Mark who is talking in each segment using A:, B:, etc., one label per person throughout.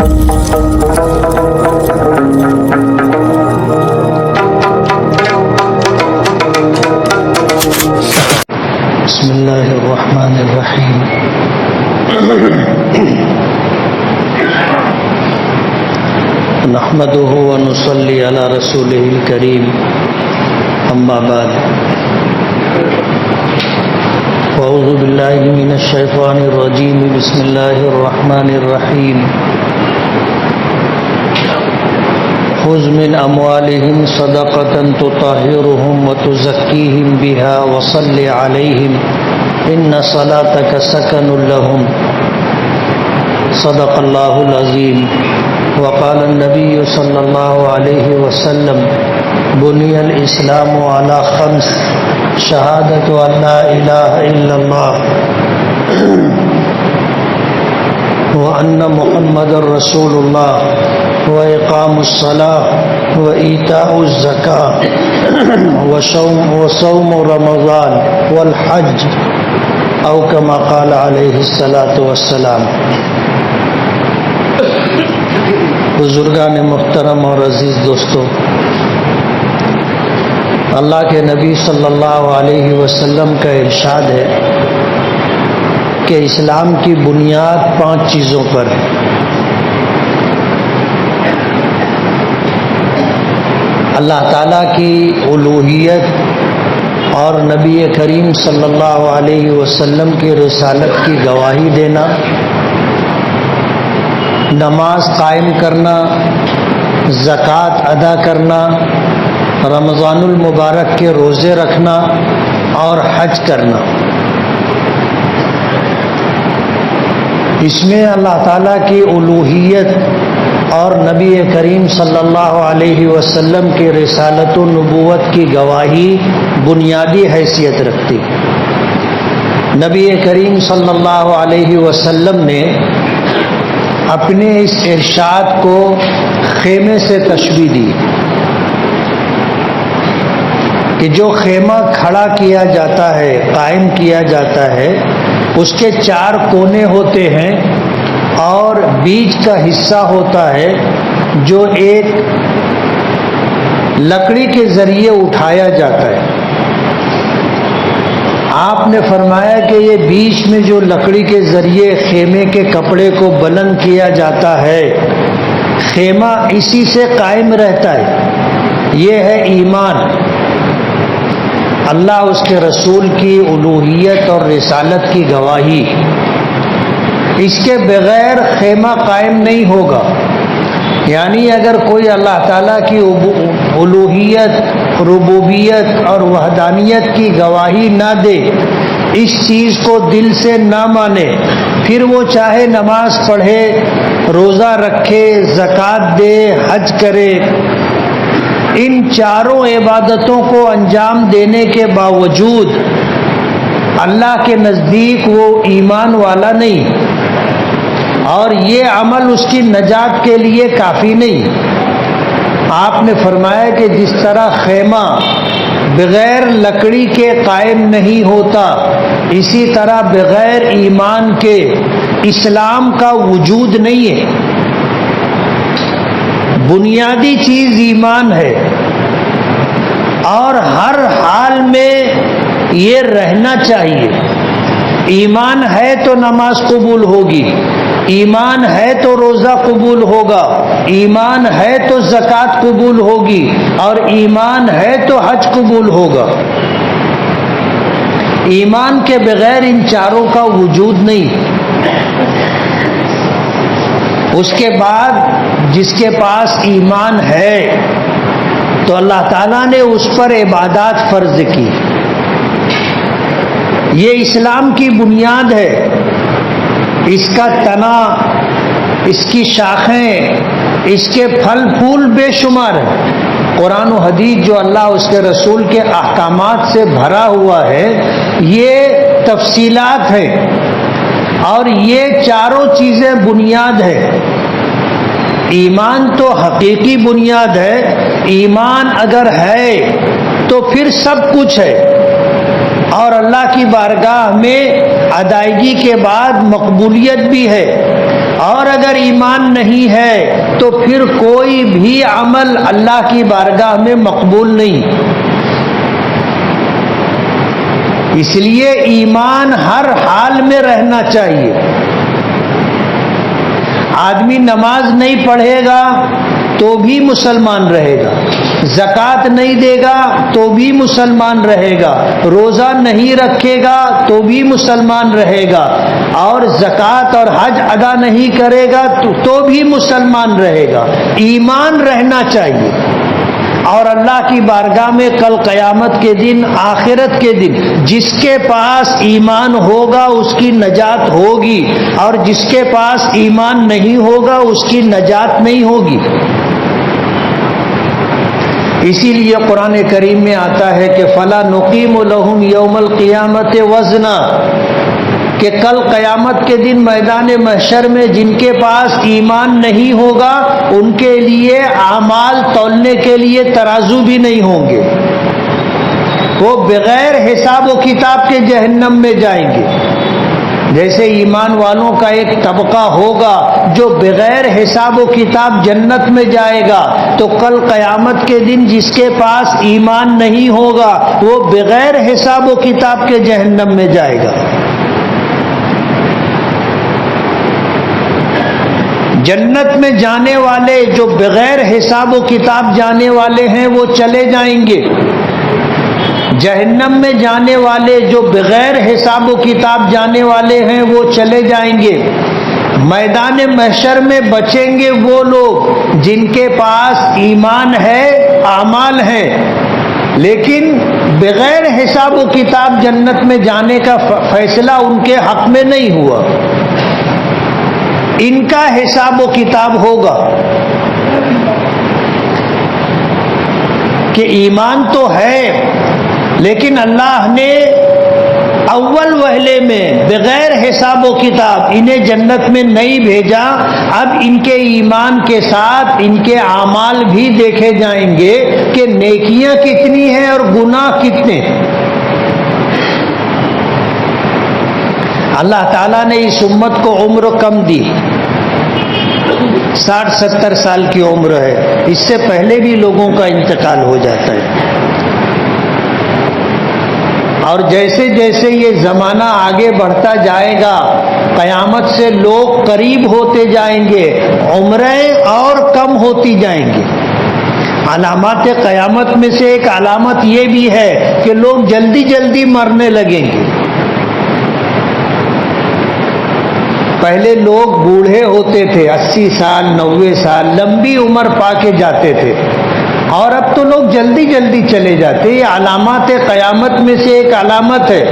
A: بسم الله الرحمن الرحيم نحمده ونصلي على رسوله الكريم أما بعد أعوذ بالله من الشيطان الرجيم بسم الله الرحمن الرحيم خذ من أموالهم صدقة تطهرهم وتزكيهم بها وصل عليهم إن صلاتك سكن لهم صدق الله العظيم وقال النبي صلى الله عليه وسلم بني الإسلام على خمس شهادة أن لا إله إلا الله وأن محمد رسول الله وإقام الصلاة وإيتاء الزكاة وصوم رمضان والحج أو كما قال عليه الصلاة والسلام۔ بزرگان محترم اور عزیز دوستو، اللہ کے نبی صلی اللہ علیہ وسلم کا ارشاد ہے کہ اسلام کی بنیاد 5 چیزوں پر ہے۔ اللہ تعالیٰ کی الوہیت اور نبی کریم صلی اللہ علیہ وسلم کی رسالت کی گواہی دینا، نماز قائم کرنا، زکوٰۃ ادا کرنا، رمضان المبارک کے روزے رکھنا اور حج کرنا۔ اس میں اللہ تعالیٰ کی الوہیت اور نبی کریم صلی اللہ علیہ وسلم کی رسالت و نبوت کی گواہی بنیادی حیثیت رکھتی۔ نبی کریم صلی اللہ علیہ وسلم نے اپنے اس ارشاد کو خیمے سے تشبیہ دی کہ جو خیمہ کھڑا کیا جاتا ہے، قائم کیا جاتا ہے، اس کے 4 کونے ہوتے ہیں اور بیچ کا حصہ ہوتا ہے جو ایک لکڑی کے ذریعے اٹھایا جاتا ہے۔ آپ نے فرمایا کہ یہ بیچ میں جو لکڑی کے ذریعے خیمے کے کپڑے کو بلند کیا جاتا ہے، خیمہ اسی سے قائم رہتا ہے۔ یہ ہے ایمان، اللہ اس کے رسول کی الوہیت اور رسالت کی گواہی۔ اس کے بغیر خیمہ قائم نہیں ہوگا۔ یعنی اگر کوئی اللہ تعالیٰ کی الوہیت، ربوبیت اور وحدانیت کی گواہی نہ دے، اس چیز کو دل سے نہ مانے، پھر وہ چاہے نماز پڑھے، روزہ رکھے، زکوٰۃ دے، حج کرے، ان 4 عبادتوں کو انجام دینے کے باوجود اللہ کے نزدیک وہ ایمان والا نہیں، اور یہ عمل اس کی نجات کے لیے کافی نہیں۔ آپ نے فرمایا کہ جس طرح خیمہ بغیر لکڑی کے قائم نہیں ہوتا، اسی طرح بغیر ایمان کے اسلام کا وجود نہیں ہے۔ بنیادی چیز ایمان ہے، اور ہر حال میں یہ رہنا چاہیے۔ ایمان ہے تو نماز قبول ہوگی، ایمان ہے تو روزہ قبول ہوگا، ایمان ہے تو زکوٰۃ قبول ہوگی، اور ایمان ہے تو حج قبول ہوگا۔ ایمان کے بغیر ان 4 کا وجود نہیں۔ اس کے بعد جس کے پاس ایمان ہے تو اللہ تعالیٰ نے اس پر عبادات فرض کی۔ یہ اسلام کی بنیاد ہے۔ اس کا تنا، اس کی شاخیں، اس کے پھل پھول بے شمار ہیں۔ قرآن و حدیث جو اللہ اس کے رسول کے احکامات سے بھرا ہوا ہے، یہ تفصیلات ہیں، اور یہ 4 چیزیں بنیاد ہے۔ ایمان تو حقیقی بنیاد ہے۔ ایمان اگر ہے تو پھر سب کچھ ہے، اور اللہ کی بارگاہ میں ادائیگی کے بعد مقبولیت بھی ہے، اور اگر ایمان نہیں ہے تو پھر کوئی بھی عمل اللہ کی بارگاہ میں مقبول نہیں۔ اس لیے ایمان ہر حال میں رہنا چاہیے۔ آدمی نماز نہیں پڑھے گا تو بھی مسلمان رہے گا، زکوٰۃ نہیں دے گا تو بھی مسلمان رہے گا، روزہ نہیں رکھے گا تو بھی مسلمان رہے گا، اور زکوٰۃ اور حج ادا نہیں کرے گا تو بھی مسلمان رہے گا۔ ایمان رہنا چاہیے، اور اللہ کی بارگاہ میں کل قیامت کے دن، آخرت کے دن، جس کے پاس ایمان ہوگا اس کی نجات ہوگی، اور جس کے پاس ایمان نہیں ہوگا اس کی نجات نہیں ہوگی۔ اسی لیے قرآن کریم میں آتا ہے کہ فَلَا نُقِيمُ لَهُمْ يَوْمَ الْقِيَامَةِ وَزْنًا، کہ کل قیامت کے دن میدان محشر میں جن کے پاس ایمان نہیں ہوگا ان کے لیے اعمال تولنے کے لیے ترازو بھی نہیں ہوں گے، وہ بغیر حساب و کتاب کے جہنم میں جائیں گے۔ جیسے ایمان والوں کا ایک طبقہ ہوگا جو بغیر حساب و کتاب جنت میں جائے گا، تو کل قیامت کے دن جس کے پاس ایمان نہیں ہوگا وہ بغیر حساب و کتاب کے جہنم میں جائے گا۔ جنت میں جانے والے جو بغیر حساب و کتاب جانے والے ہیں وہ چلے جائیں گے، جہنم میں جانے والے جو بغیر حساب و کتاب جانے والے ہیں وہ چلے جائیں گے۔ میدان محشر میں بچیں گے وہ لوگ جن کے پاس ایمان ہے، اعمال ہیں، لیکن بغیر حساب و کتاب جنت میں جانے کا فیصلہ ان کے حق میں نہیں ہوا۔ ان کا حساب و کتاب ہوگا کہ ایمان تو ہے لیکن اللہ نے اول وہلے میں بغیر حساب و کتاب انہیں جنت میں نہیں بھیجا، اب ان کے ایمان کے ساتھ ان کے اعمال بھی دیکھے جائیں گے کہ نیکیاں کتنی ہیں اور گناہ کتنے۔ اللہ تعالیٰ نے اس امت کو عمر کم دی، 60-70 سال کی عمر ہے، اس سے پہلے بھی لوگوں کا انتقال ہو جاتا ہے، اور جیسے جیسے یہ زمانہ آگے بڑھتا جائے گا قیامت سے لوگ قریب ہوتے جائیں گے، عمریں اور کم ہوتی جائیں گی۔ علامات قیامت میں سے ایک علامت یہ بھی ہے کہ لوگ جلدی جلدی مرنے لگیں گے۔ پہلے لوگ بوڑھے ہوتے تھے، 80 سال 90 سال لمبی عمر پا کے جاتے تھے، اور اب تو لوگ جلدی جلدی چلے جاتے۔ یہ علامات قیامت میں سے ایک علامت ہے۔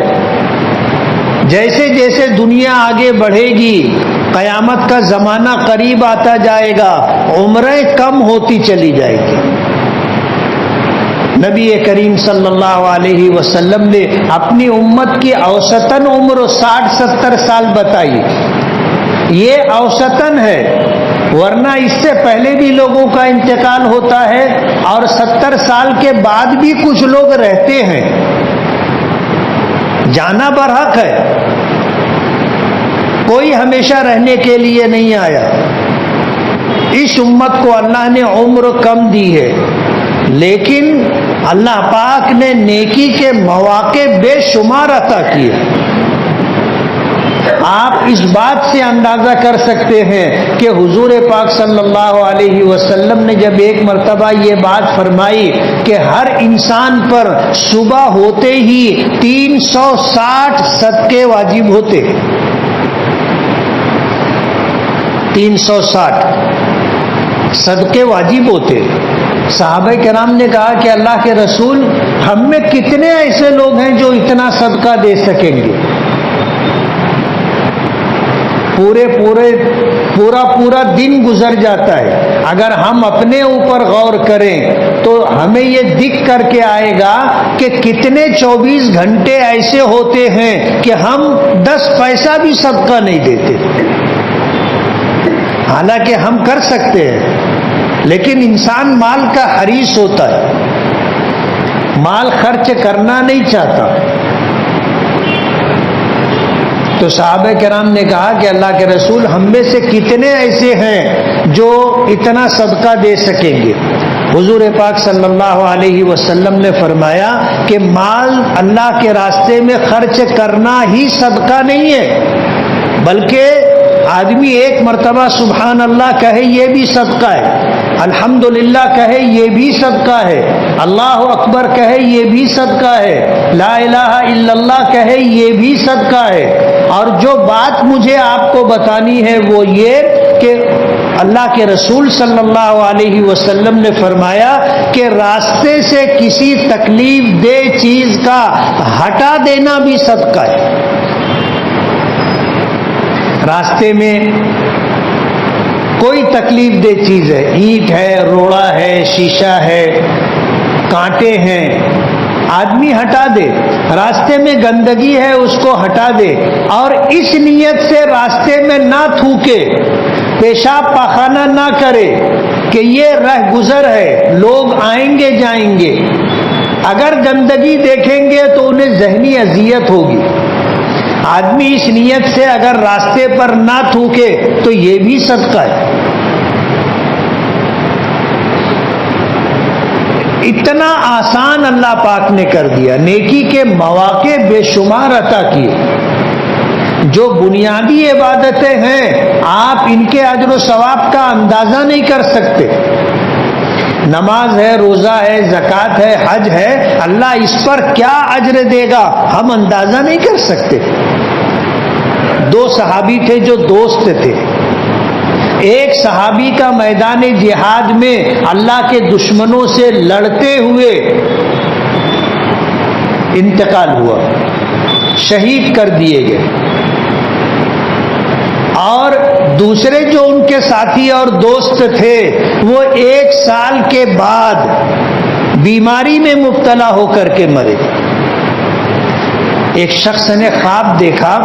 A: جیسے جیسے دنیا آگے بڑھے گی قیامت کا زمانہ قریب آتا جائے گا، عمریں کم ہوتی چلی جائے گی۔ نبی کریم صلی اللہ علیہ وسلم نے اپنی امت کی اوسطاً عمر 60-70 سال بتائی، یہ اوسطاً ہے، ورنہ اس سے پہلے بھی لوگوں کا انتقال ہوتا ہے، اور 70 سال کے بعد بھی کچھ لوگ رہتے ہیں۔ جانا برحق ہے، کوئی ہمیشہ رہنے کے لیے نہیں آیا۔ اس امت کو اللہ نے عمر کم دی ہے، لیکن اللہ پاک نے نیکی کے مواقع بے شمار عطا کیے۔ آپ اس بات سے اندازہ کر سکتے ہیں کہ حضور پاک صلی اللہ علیہ وسلم نے جب ایک مرتبہ یہ بات فرمائی کہ ہر انسان پر صبح ہوتے ہی 360 صدقے واجب ہوتے، 360 صدقے واجب ہوتے، صحابہ کرام نے کہا کہ اللہ کے رسول، ہم میں کتنے ایسے لوگ ہیں جو اتنا صدقہ دے سکیں گے؟ پورا دن گزر جاتا ہے۔ اگر ہم اپنے اوپر غور کریں تو ہمیں یہ دکھ کر کے آئے گا کہ کتنے 24 گھنٹے ایسے ہوتے ہیں کہ ہم 10 پیسہ بھی صدقہ نہیں دیتے، حالانکہ ہم کر سکتے ہیں، لیکن انسان مال کا حریص ہوتا ہے، مال خرچ کرنا نہیں چاہتا۔ تو صحابہ کرام نے کہا کہ اللہ کے رسول، ہم میں سے کتنے ایسے ہیں جو اتنا صدقہ دے سکیں گے؟ حضور پاک صلی اللہ علیہ وسلم نے فرمایا کہ مال اللہ کے راستے میں خرچ کرنا ہی صدقہ نہیں ہے، بلکہ آدمی ایک مرتبہ سبحان اللہ کہے یہ بھی صدقہ ہے، الحمدللہ کہے یہ بھی صدقہ ہے، اللہ اکبر کہے یہ بھی صدقہ ہے، لا الہ الا اللہ کہے یہ بھی صدقہ ہے۔ اور جو بات مجھے آپ کو بتانی ہے وہ یہ کہ اللہ کے رسول صلی اللہ علیہ وسلم نے فرمایا کہ راستے سے کسی تکلیف دہ چیز کا ہٹا دینا بھی صدقہ ہے۔ راستے میں کوئی تکلیف دہ چیز ہے، اینٹ ہے، روڑا ہے، شیشہ ہے، کانٹے ہیں، آدمی ہٹا دے۔ راستے میں گندگی ہے اس کو ہٹا دے، اور اس نیت سے راستے میں نہ تھوکے، پیشاب پاخانہ نہ کرے کہ یہ رہ گزر ہے، لوگ آئیں گے جائیں گے، اگر گندگی دیکھیں گے تو انہیں ذہنی اذیت ہوگی۔ آدمی اس نیت سے اگر راستے پر نہ تھوکے تو یہ بھی صدقہ ہے۔ اتنا آسان اللہ پاک نے کر دیا، نیکی کے مواقع بے شمار عطا کیے۔ جو بنیادی عبادتیں ہیں آپ ان کے اجر و ثواب کا اندازہ نہیں کر سکتے۔ نماز ہے، روزہ ہے، زکوٰۃ ہے، حج ہے، اللہ اس پر کیا اجر دے گا ہم اندازہ نہیں کر سکتے۔ دو صحابی تھے جو دوست تھے، ایک صحابی کا میدان جہاد میں اللہ کے دشمنوں سے لڑتے ہوئے انتقال ہوا، شہید کر دیے گئے، اور دوسرے جو ان کے ساتھی اور دوست تھے وہ 1 سال کے بعد بیماری میں مبتلا ہو کر کے مرے۔ ایک شخص نے خواب دیکھا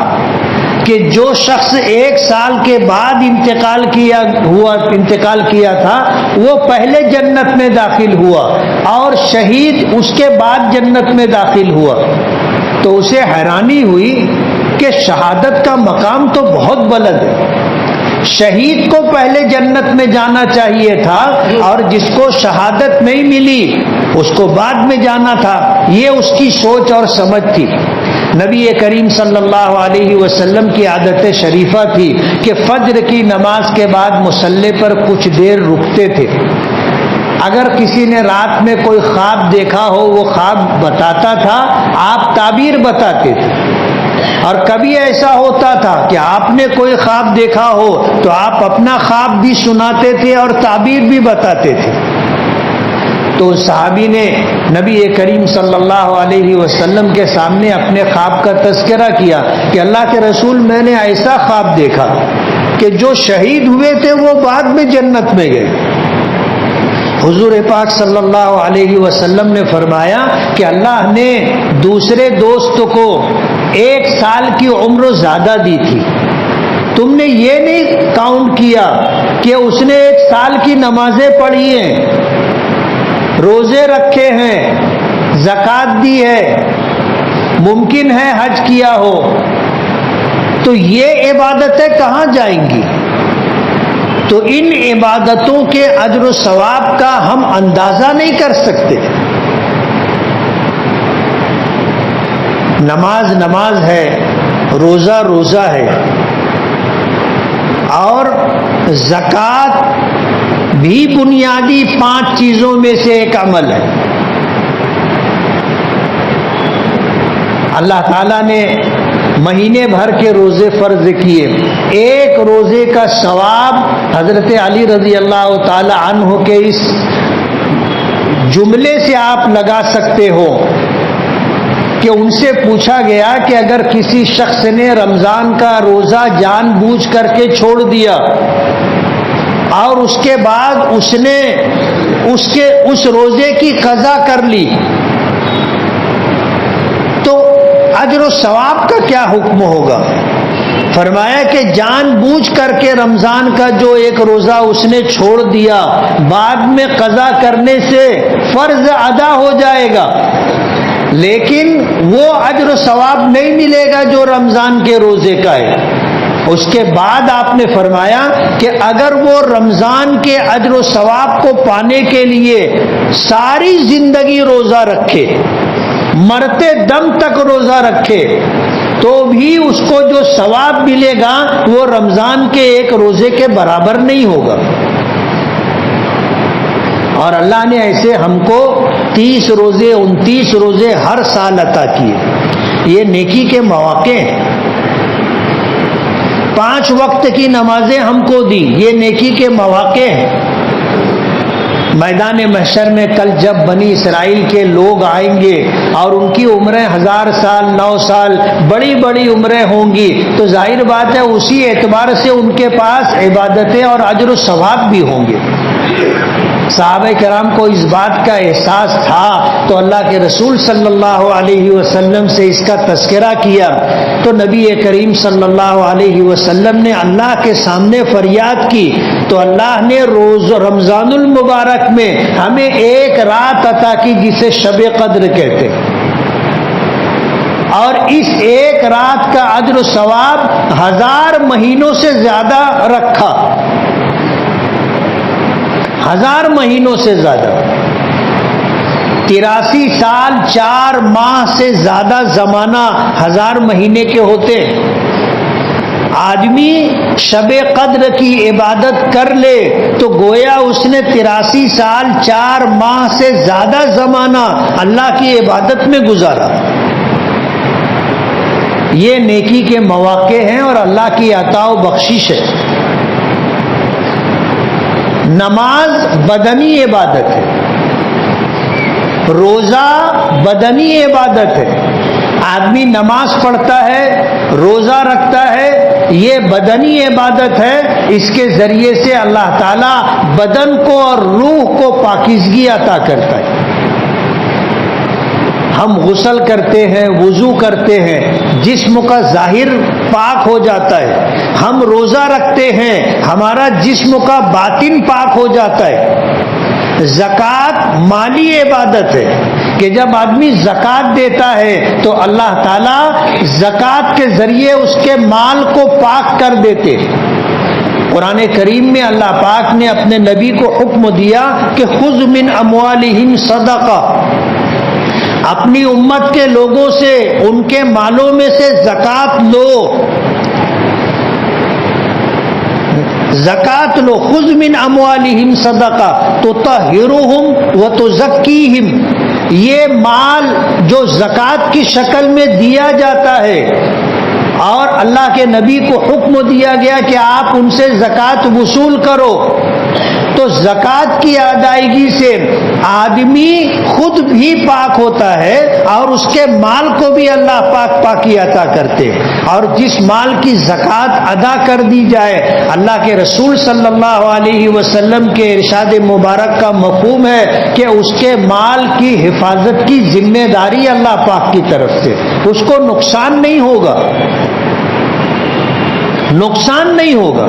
A: کہ جو شخص 1 سال کے بعد انتقال کیا تھا وہ پہلے جنت میں داخل ہوا اور شہید اس کے بعد جنت میں داخل ہوا۔ تو اسے حیرانی ہوئی کہ شہادت کا مقام تو بہت بلند ہے، شہید کو پہلے جنت میں جانا چاہیے تھا اور جس کو شہادت نہیں ملی اس کو بعد میں جانا تھا۔ یہ اس کی سوچ اور سمجھ تھی۔ نبی کریم صلی اللہ علیہ وسلم کی عادت شریفہ تھی کہ فجر کی نماز کے بعد مصلی پر کچھ دیر رکتے تھے۔ اگر کسی نے رات میں کوئی خواب دیکھا ہو وہ خواب بتاتا تھا، آپ تعبیر بتاتے تھے، اور کبھی ایسا ہوتا تھا کہ آپ نے کوئی خواب دیکھا ہو تو آپ اپنا خواب بھی سناتے تھے اور تعبیر بھی بتاتے تھے۔ تو صحابی نے نبی کریم صلی اللہ علیہ وسلم کے سامنے اپنے خواب کا تذکرہ کیا کہ اللہ کے رسول، میں نے ایسا خواب دیکھا کہ جو شہید ہوئے تھے وہ بعد میں جنت میں گئے۔ حضور پاک صلی اللہ علیہ وسلم نے فرمایا کہ اللہ نے دوسرے دوست کو 1 سال کی عمر زیادہ دی تھی، تم نے یہ نہیں کاؤنٹ کیا کہ اس نے 1 سال کی نمازیں پڑھی ہیں، روزے رکھے ہیں، زکوٰۃ دی ہے، ممکن ہے حج کیا ہو، تو یہ عبادتیں کہاں جائیں گی؟ تو ان عبادتوں کے اجر و ثواب کا ہم اندازہ نہیں کر سکتے۔ نماز نماز ہے، روزہ روزہ ہے، اور زکوٰۃ بھی بنیادی 5 چیزوں میں سے ایک عمل ہے۔ اللہ تعالیٰ نے مہینے بھر کے روزے فرض کیے، ایک روزے کا ثواب حضرت علی رضی اللہ تعالی عنہ کے اس جملے سے آپ لگا سکتے ہو کہ ان سے پوچھا گیا کہ اگر کسی شخص نے رمضان کا روزہ جان بوجھ کر کے چھوڑ دیا اور اس کے بعد اس نے اس روزے کی قضا کر لی تو اجر و ثواب کا کیا حکم ہوگا؟ فرمایا کہ جان بوجھ کر کے رمضان کا جو ایک روزہ اس نے چھوڑ دیا بعد میں قضا کرنے سے فرض ادا ہو جائے گا، لیکن وہ اجر و ثواب نہیں ملے گا جو رمضان کے روزے کا ہے۔ اس کے بعد آپ نے فرمایا کہ اگر وہ رمضان کے اجر و ثواب کو پانے کے لیے ساری زندگی روزہ رکھے، مرتے دم تک روزہ رکھے، تو بھی اس کو جو ثواب ملے گا وہ رمضان کے ایک روزے کے برابر نہیں ہوگا۔ اور اللہ نے ایسے ہم کو 30 روزے 29 روزے ہر سال عطا کیے، یہ نیکی کے مواقع ہیں۔ 5 وقت کی نمازیں ہم کو دی، یہ نیکی کے مواقع ہیں۔ میدان محشر میں کل جب بنی اسرائیل کے لوگ آئیں گے اور ان کی عمریں 1000 سال 9 سال بڑی بڑی عمریں ہوں گی، تو ظاہر بات ہے اسی اعتبار سے ان کے پاس عبادتیں اور اجر و ثواب بھی ہوں گے۔ صحابہ کرام کو اس بات کا احساس تھا تو اللہ کے رسول صلی اللہ علیہ وسلم سے اس کا تذکرہ کیا، تو نبی کریم صلی اللہ علیہ وسلم نے اللہ کے سامنے فریاد کی، تو اللہ نے روز رمضان المبارک میں ہمیں ایک رات عطا کی جسے شب قدر کہتے ہیں، اور اس ایک رات کا اجر و ثواب 1000 مہینوں سے زیادہ رکھا، 1000 مہینوں سے زیادہ، 83 سال 4 ماہ سے زیادہ زمانہ 1000 مہینے کے ہوتے ہیں۔ آدمی شب قدر کی عبادت کر لے تو گویا اس نے 83 سال 4 ماہ سے زیادہ زمانہ اللہ کی عبادت میں گزارا۔ یہ نیکی کے مواقع ہیں اور اللہ کی عطا و بخشش ہے۔ نماز بدنی عبادت ہے، روزہ بدنی عبادت ہے۔ آدمی نماز پڑھتا ہے، روزہ رکھتا ہے، یہ بدنی عبادت ہے۔ اس کے ذریعے سے اللہ تعالیٰ بدن کو اور روح کو پاکیزگی عطا کرتا ہے۔ ہم غسل کرتے ہیں، وضو کرتے ہیں، جسم کا ظاہر پاک ہو جاتا ہے۔ ہم روزہ رکھتے ہیں، ہمارا جسم کا باطن پاک ہو جاتا ہے۔ زکوٰۃ مالی عبادت ہے کہ جب آدمی زکوٰۃ دیتا ہے تو اللہ تعالیٰ زکوٰۃ کے ذریعے اس کے مال کو پاک کر دیتے۔ قرآن کریم میں اللہ پاک نے اپنے نبی کو حکم دیا کہ خذ من اموالہم صدقہ، اپنی امت کے لوگوں سے ان کے مالوں میں سے زکوٰۃ لو، زکوٰۃ لو۔ خذ من اموالہم صدقہ تطہرہم وتزکیہم، یہ مال جو زکوٰۃ کی شکل میں دیا جاتا ہے، اور اللہ کے نبی کو حکم دیا گیا کہ آپ ان سے زکوٰۃ وصول کرو، تو زکوٰۃ کی ادائیگی سے آدمی خود بھی پاک ہوتا ہے اور اس کے مال کو بھی اللہ پاک پاکی عطا کرتے۔ اور جس مال کی زکوٰۃ ادا کر دی جائے، اللہ کے رسول صلی اللہ علیہ وسلم کے ارشاد مبارک کا مفہوم ہے کہ اس کے مال کی حفاظت کی ذمہ داری اللہ پاک کی طرف سے، اس کو نقصان نہیں ہوگا، نقصان نہیں ہوگا۔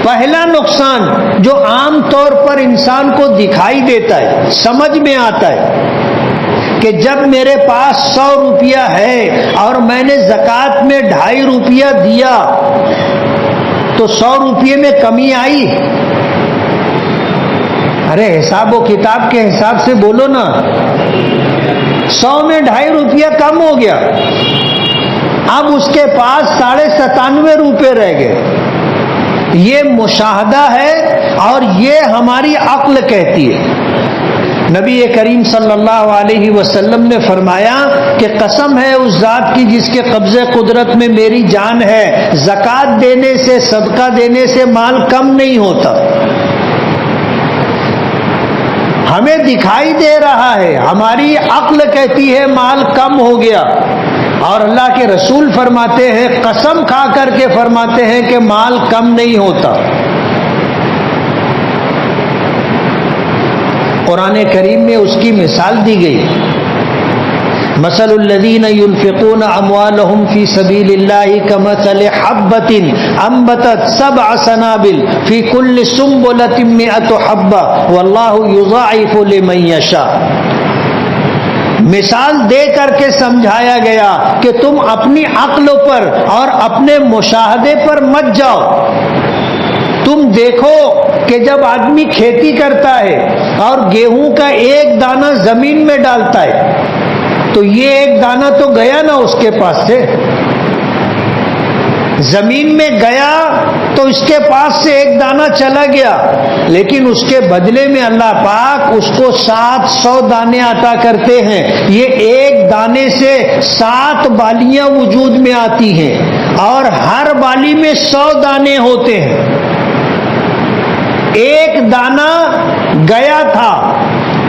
A: پہلا نقصان جو عام طور پر انسان کو دکھائی دیتا ہے، سمجھ میں آتا ہے کہ جب میرے پاس 100 روپیہ ہے اور میں نے زکوٰۃ میں 2.5 روپیہ دیا تو 100 روپیے میں کمی آئی۔ ارے حساب و کتاب کے حساب سے بولو نا، 100 میں 2.5 روپیہ کم ہو گیا، اب اس کے پاس 97.5 روپے رہ گئے۔ یہ مشاہدہ ہے اور یہ ہماری عقل کہتی ہے۔ نبی کریم صلی اللہ علیہ وسلم نے فرمایا کہ قسم ہے اس ذات کی جس کے قبضے قدرت میں میری جان ہے، زکوٰۃ دینے سے، صدقہ دینے سے مال کم نہیں ہوتا۔ ہمیں دکھائی دے رہا ہے، ہماری عقل کہتی ہے مال کم ہو گیا، اور اللہ کے رسول فرماتے ہیں، قسم کھا کر کے فرماتے ہیں کہ مال کم نہیں ہوتا۔ قرآن کریم میں اس کی مثال دی گئی، مثل الذین ينفقون اموالهم فی سبیل اللہ کمثل حبۃ انبتت 7 سنابل فی کل سنبلۃ 100 حبۃ واللہ یضاعف لمن یشاء۔ مثال دے کر کے سمجھایا گیا کہ تم اپنی عقل پر اور اپنے مشاہدے پر مت جاؤ. تم دیکھو کہ جب آدمی کھیتی کرتا ہے اور گیہوں کا ایک دانہ زمین میں ڈالتا ہے تو یہ ایک دانہ تو گیا نا اس کے پاس سے، زمین میں گیا تو اس کے پاس سے ایک دانہ چلا گیا، لیکن اس کے بدلے میں اللہ پاک اس کو 700 دانے عطا کرتے ہیں. یہ ایک دانے سے 7 بالیاں وجود میں آتی ہیں اور ہر بالی میں 100 دانے ہوتے ہیں. ایک دانہ گیا تھا،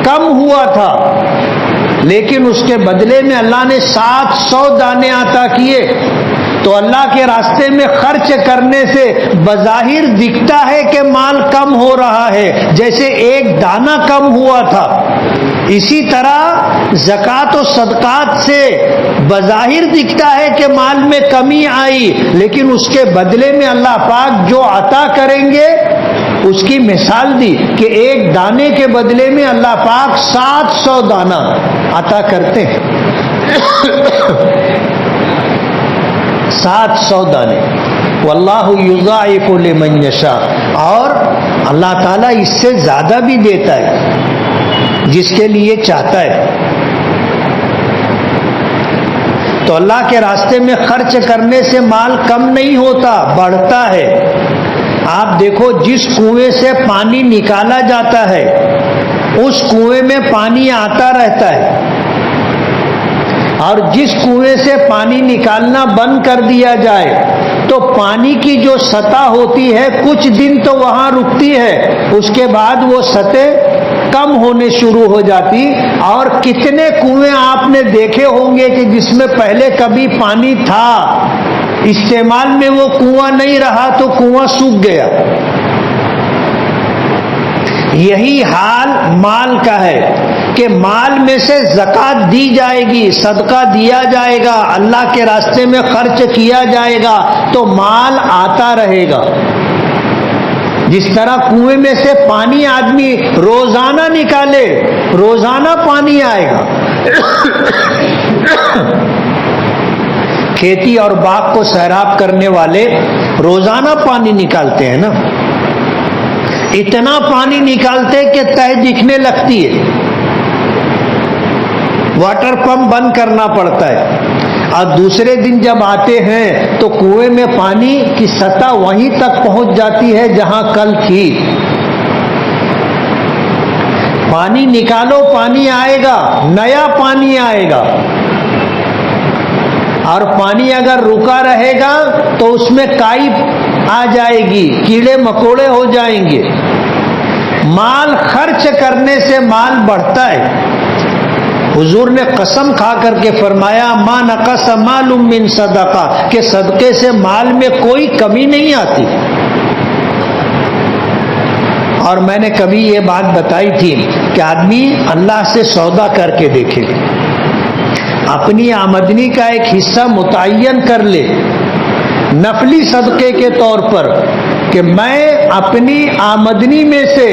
A: کم ہوا تھا، لیکن اس کے بدلے میں اللہ نے 700 دانے عطا کیے. تو اللہ کے راستے میں خرچ کرنے سے بظاہر دکھتا ہے کہ مال کم ہو رہا ہے، جیسے ایک دانہ کم ہوا تھا. اسی طرح زکوٰۃ و صدقات سے بظاہر دکھتا ہے کہ مال میں کمی آئی، لیکن اس کے بدلے میں اللہ پاک جو عطا کریں گے اس کی مثال دی کہ ایک دانے کے بدلے میں اللہ پاک 700 دانہ عطا کرتے ہیں. 700 دانے. واللہ یضاعف لمن یشاء، اور اللہ تعالیٰ اس سے زیادہ بھی دیتا ہے جس کے لیے چاہتا ہے. تو اللہ کے راستے میں خرچ کرنے سے مال کم نہیں ہوتا، بڑھتا ہے. آپ دیکھو جس کنویں سے پانی نکالا جاتا ہے اس کنویں میں پانی آتا رہتا ہے، اور جس کنویں سے پانی نکالنا بند کر دیا جائے تو پانی کی جو سطح ہوتی ہے کچھ دن تو وہاں رکتی ہے، اس کے بعد وہ سطح کم ہونے شروع ہو جاتی. اور کتنے کنویں آپ نے دیکھے ہوں گے کہ جس میں پہلے کبھی پانی تھا، استعمال میں وہ کنواں نہیں رہا تو کنواں سوکھ گیا. یہی حال مال کا ہے کہ مال میں سے زکوٰۃ دی جائے گی، صدقہ دیا جائے گا، اللہ کے راستے میں خرچ کیا جائے گا تو مال آتا رہے گا. جس طرح کنویں میں سے پانی آدمی روزانہ نکالے، روزانہ پانی آئے گا. کھیتی اور باغ کو سیراب کرنے والے روزانہ پانی نکالتے ہیں نا، اتنا پانی نکالتے کہ تہ دکھنے لگتی ہے، واٹر پمپ بند کرنا پڑتا ہے. اور دوسرے دن جب آتے ہیں تو کنویں میں پانی کی سطح وہیں تک پہنچ جاتی ہے جہاں کل تھی. پانی نکالو، پانی آئے گا، نیا پانی آئے گا. اور پانی اگر رکا رہے گا تو اس میں کائی آ جائے گی، کیڑے مکوڑے ہو جائیں گے. مال خرچ کرنے سے مال بڑھتا ہے. حضور نے قسم کھا کر کے فرمایا ما نقص مال من صدقہ، کہ صدقے سے مال میں کوئی کمی نہیں آتی. اور میں نے کبھی یہ بات بتائی تھی کہ آدمی اللہ سے سودا کر کے دیکھے، اپنی آمدنی کا ایک حصہ متعین کر لے نفلی صدقے کے طور پر کہ میں اپنی آمدنی میں سے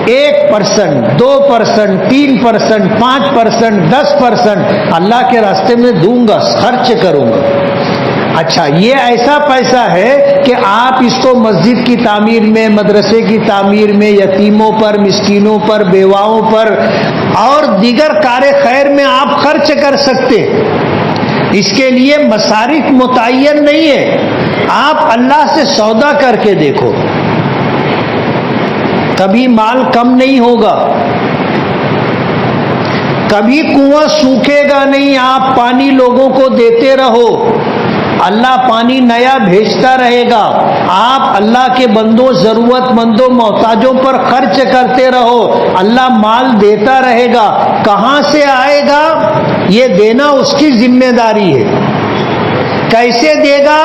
A: 1%، 2%، 3%، 5%، 10% اللہ کے راستے میں دوں گا، خرچ کروں گا. اچھا، یہ ایسا پیسہ ہے کہ آپ اس کو مسجد کی تعمیر میں، مدرسے کی تعمیر میں، یتیموں پر، مسکینوں پر، بیواؤں پر اور دیگر کار خیر میں آپ خرچ کر سکتے. اس کے لیے مصارف متعین نہیں ہے. آپ اللہ سے سودا کر کے دیکھو، کبھی مال کم نہیں ہوگا، کبھی کنواں سوکھے گا نہیں. آپ پانی لوگوں کو دیتے رہو، اللہ پانی نیا بھیجتا رہے گا. آپ اللہ کے بندوں، ضرورت مندوں، محتاجوں پر خرچ کرتے رہو، اللہ مال دیتا رہے گا. کہاں سے آئے گا یہ دینا اس کی ذمہ داری ہے، کیسے دے گا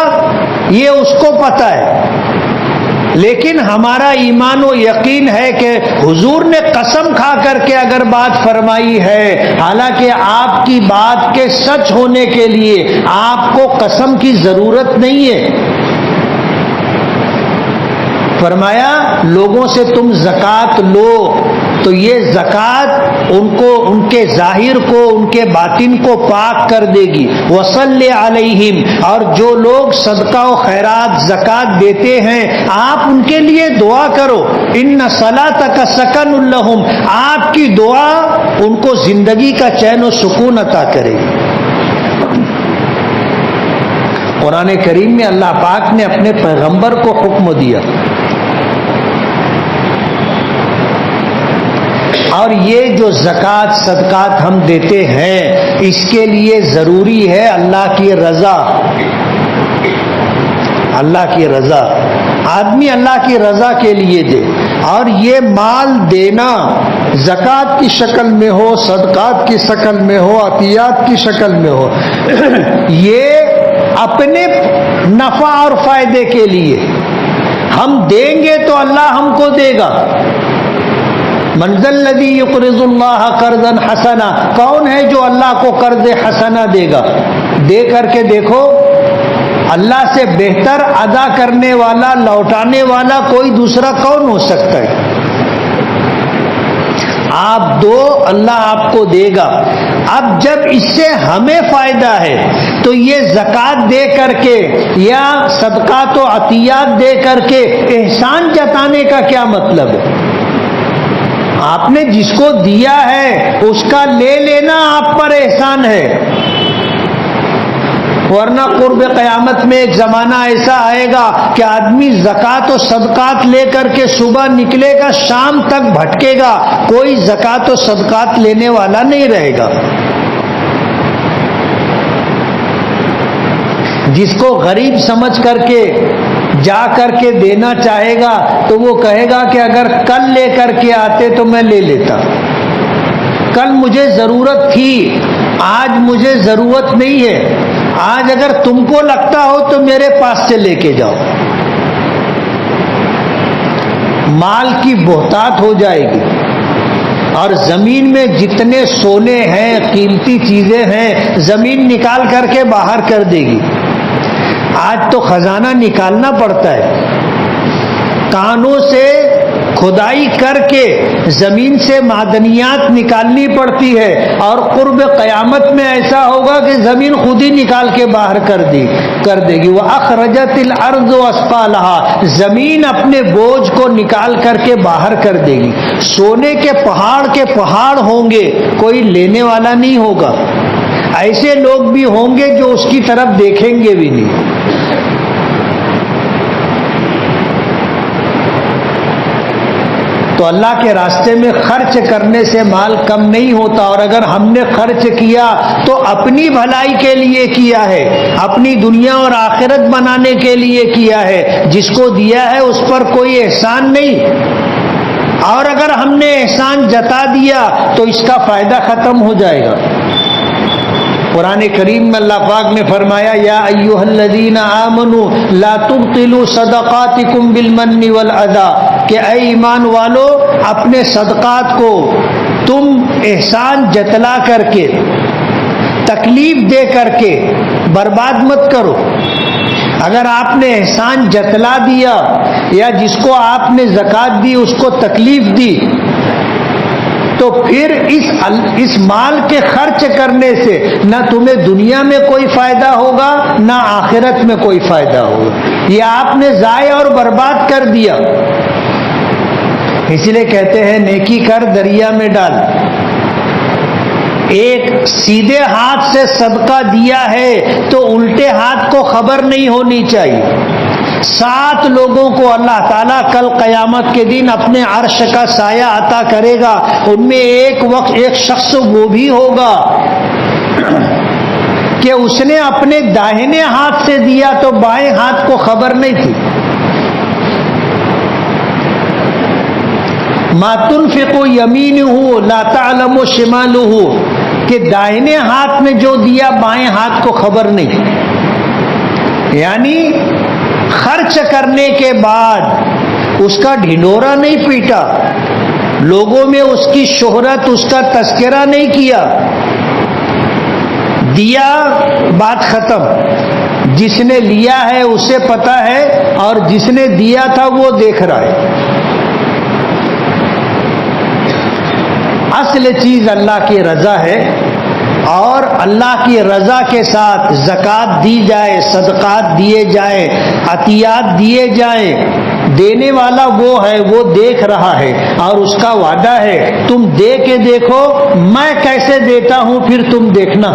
A: یہ اس کو پتا ہے. لیکن ہمارا ایمان و یقین ہے کہ حضور نے قسم کھا کر کے اگر بات فرمائی ہے، حالانکہ آپ کی بات کے سچ ہونے کے لیے آپ کو قسم کی ضرورت نہیں ہے. فرمایا لوگوں سے تم زکوٰۃ لو تو یہ زکوٰۃ ان کے ظاہر کو ان کے باطن کو پاک کر دے گی. وصلی علیہم، اور جو لوگ صدقہ و خیرات زکوٰۃ دیتے ہیں آپ ان کے لیے دعا کرو. ان صلاتک سکن لہم، آپ کی دعا ان کو زندگی کا چین و سکون عطا کرے گی. قرآن کریم میں اللہ پاک نے اپنے پیغمبر کو حکم دیا، اور یہ جو زکوٰۃ صدقات ہم دیتے ہیں اس کے لیے ضروری ہے اللہ کی رضا. اللہ کی رضا، آدمی اللہ کی رضا کے لیے دے. اور یہ مال دینا زکوٰۃ کی شکل میں ہو، صدقات کی شکل میں ہو، عطیات کی شکل میں ہو، یہ اپنے نفع اور فائدے کے لیے. ہم دیں گے تو اللہ ہم کو دے گا. من ذا الذی یقرض اللہ قرضا حسنا، کون ہے جو اللہ کو قرض حسنا دے گا؟ دے کر کے دیکھو، اللہ سے بہتر ادا کرنے والا، لوٹانے والا کوئی دوسرا کون ہو سکتا ہے؟ آپ دو، اللہ آپ کو دے گا. اب جب اس سے ہمیں فائدہ ہے تو یہ زکوٰۃ دے کر کے یا صدقات و عطیات دے کر کے احسان جتانے کا کیا مطلب ہے؟ آپ نے جس کو دیا ہے اس کا لے لینا آپ پر احسان ہے. ورنہ قرب قیامت میں ایک زمانہ ایسا آئے گا کہ آدمی زکوٰۃ و صدقات لے کر کے صبح نکلے گا، شام تک بھٹکے گا، کوئی زکوٰۃ و صدقات لینے والا نہیں رہے گا. جس کو غریب سمجھ کر کے جا کر کے دینا چاہے گا تو وہ کہے گا کہ اگر کل لے کر کے آتے تو میں لے لیتا، کل مجھے ضرورت تھی، آج مجھے ضرورت نہیں ہے. آج اگر تم کو لگتا ہو تو میرے پاس سے لے کے جاؤ. مال کی بہتات ہو جائے گی، اور زمین میں جتنے سونے ہیں، قیمتی چیزیں ہیں، زمین نکال کر کے باہر کر دے گی. آج تو خزانہ نکالنا پڑتا ہے، کانوں سے کھدائی کر کے زمین سے معدنیات نکالنی پڑتی ہے، اور قرب قیامت میں ایسا ہوگا کہ زمین خود ہی نکال کے باہر کر دے گی. وَأَخْرَجَتِ الْأَرْضُ أَثْقَالَهَا، زمین اپنے بوجھ کو نکال کر کے باہر کر دے گی. سونے کے پہاڑ ہوں گے، کوئی لینے والا نہیں ہوگا. ایسے لوگ بھی ہوں گے جو اس کی طرف دیکھیں گے بھی نہیں. تو اللہ کے راستے میں خرچ کرنے سے مال کم نہیں ہوتا. اور اگر ہم نے خرچ کیا تو اپنی بھلائی کے لیے کیا ہے، اپنی دنیا اور آخرت بنانے کے لیے کیا ہے. جس کو دیا ہے اس پر کوئی احسان نہیں، اور اگر ہم نے احسان جتا دیا تو اس کا فائدہ ختم ہو جائے گا. قرآن کریم میں اللہ پاک نے فرمایا یا ایھا الذین آمنوا لا تبطلوا صدقاتکم بالمن والاذی، کہ اے ایمان والو اپنے صدقات کو تم احسان جتلا کر کے، تکلیف دے کر کے برباد مت کرو. اگر آپ نے احسان جتلا دیا یا جس کو آپ نے زکوٰۃ دی اس کو تکلیف دی تو پھر اس مال کے خرچ کرنے سے نہ تمہیں دنیا میں کوئی فائدہ ہوگا نہ آخرت میں کوئی فائدہ ہوگا. یہ آپ نے ضائع اور برباد کر دیا. اس لیے کہتے ہیں نیکی کر دریا میں ڈال. ایک سیدھے ہاتھ سے صدقہ دیا ہے تو الٹے ہاتھ کو خبر نہیں ہونی چاہیے. 7 لوگوں کو اللہ تعالیٰ کل قیامت کے دن اپنے عرش کا سایہ عطا کرے گا. ان میں ایک شخص وہ بھی ہوگا کہ اس نے اپنے داہنے ہاتھ سے دیا تو بائیں ہاتھ کو خبر نہیں تھی. ما تنفق یمینہ لا تعلم شمالہ، کہ داہنے ہاتھ میں جو دیا بائیں ہاتھ کو خبر نہیں. یعنی خرچ کرنے کے بعد اس کا ڈھنڈورا نہیں پیٹا، لوگوں میں اس کی شہرت، اس کا تذکرہ نہیں کیا. دیا بات ختم. جس نے لیا ہے اسے پتا ہے اور جس نے دیا تھا وہ دیکھ رہا ہے۔ اصل چیز اللہ کی رضا ہے، اور اللہ کی رضا کے ساتھ زکوٰۃ دی جائے، صدقات دیے جائیں، عطیات دیے جائیں، دینے والا وہ ہے، وہ دیکھ رہا ہے اور اس کا وعدہ ہے تم دے کے دیکھو میں کیسے دیتا ہوں، پھر تم دیکھنا۔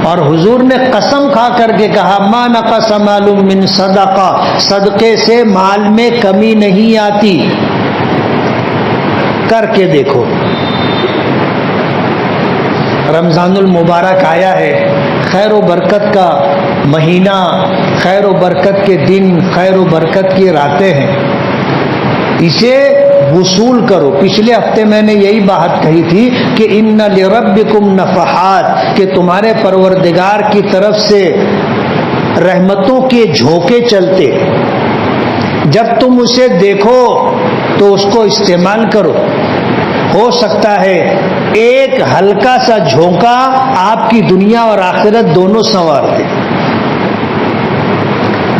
A: اور حضور نے قسم کھا کر کے کہا ما نقص مال من صدقہ، صدقے سے مال میں کمی نہیں آتی، کر کے دیکھو۔ رمضان المبارک آیا ہے، خیر و برکت کا مہینہ، خیر و برکت کے دن، خیر و برکت کی راتیں ہیں، اسے وصول کرو۔ پچھلے ہفتے میں نے یہی بات کہی تھی کہ ان لربکم نفحات، کہ تمہارے پروردگار کی طرف سے رحمتوں کے جھونکے چلتے، جب تم اسے دیکھو تو اس کو استعمال کرو۔ ہو سکتا ہے ایک ہلکا سا جھونکا آپ کی دنیا اور آخرت دونوں سنوار دے۔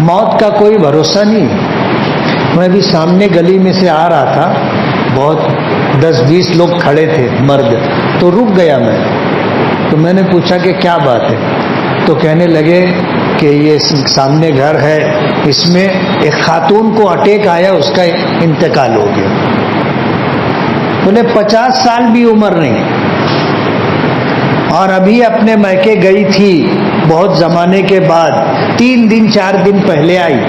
A: موت کا کوئی بھروسہ نہیں۔ میں بھی سامنے گلی میں سے آ رہا تھا، بہت 10-20 لوگ کھڑے تھے مرد، تو رک گیا میں، تو میں نے پوچھا کہ کیا بات ہے، تو کہنے لگے کہ یہ سامنے گھر ہے، اس میں ایک خاتون کو اٹیک آیا، اس کا انتقال ہو گیا۔ انہیں 50 سال بھی عمر نہیں، اور ابھی اپنے میکے گئی تھی بہت زمانے کے بعد، 3 دن 4 دن پہلے آئی۔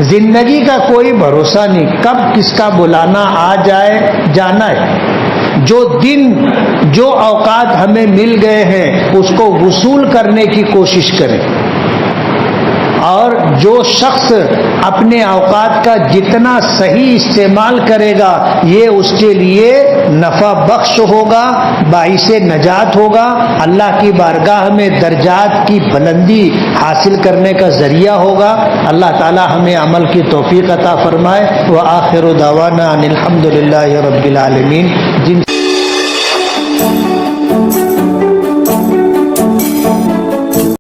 A: زندگی کا کوئی بھروسہ نہیں، کب کس کا بلانا آ جائے، جانا ہے۔ جو دن، جو اوقات ہمیں مل گئے ہیں اس کو وصول کرنے کی کوشش کریں، اور جو شخص اپنے اوقات کا جتنا صحیح استعمال کرے گا یہ اس کے لیے نفع بخش ہوگا، باعث نجات ہوگا، اللہ کی بارگاہ میں درجات کی بلندی حاصل کرنے کا ذریعہ ہوگا۔ اللہ تعالی ہمیں عمل کی توفیق عطا فرمائے۔ وآخر دعوانا ان الحمد للہ رب العالمین۔ جن